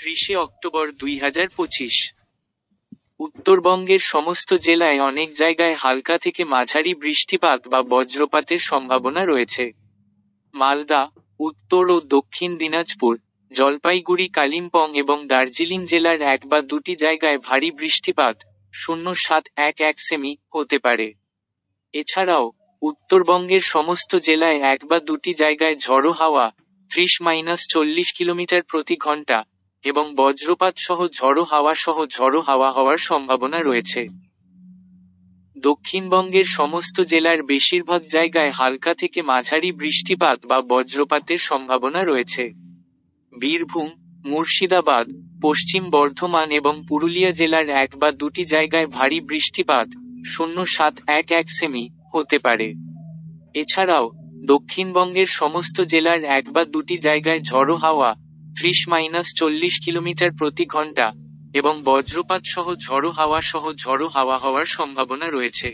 30 October 2025। উত্তরবঙ্গের সমস্ত জেলায় অনেক জায়গায় হালকা থেকে মাঝারি বৃষ্টিপাত বা বজ্রপাতের সম্ভাবনা রয়েছে। মালদা, উত্তর ও দক্ষিণ দিনাজপুর, জলপাইগুড়ি, কালিম্পং এবং দার্জিলিং জেলার 1 বা 2টি জায়গায় ভারী বৃষ্টিপাত 0.711 সেমি হতে পারে। এছাড়াও উত্তরবঙ্গের সমস্ত জেলায় 1 বা 2টি জায়গায় ঝড়ো হাওয়া 30-40 কিলোমিটার প্রতি ঘন্টা এবং বজ্রপাত সহ ঝড়ো হাওয়া হওয়ার সম্ভাবনা রয়েছে। দক্ষিণবঙ্গের সমস্ত জেলার বেশিরভাগ জায়গায় হালকা থেকে মাঝারি বৃষ্টিপাত বা বজ্রপাতের সম্ভাবনা রয়েছে। বীরভূম, মুর্শিদাবাদ, পশ্চিম বর্ধমান এবং পুরুলিয়া জেলার 1 বা 2টি জায়গায় ভারী বৃষ্টিপাত 0.711 সেমি হতে পারে। এছাড়াও দক্ষিণবঙ্গের সমস্ত জেলার 1 বা 2টি জায়গায় ঝড়ো হাওয়া 30-40 কিলোমিটার প্রতি ঘন্টা এবং বজ্রপাত সহ ঝড়ো হাওয়া হওয়ার সম্ভাবনা রয়েছে।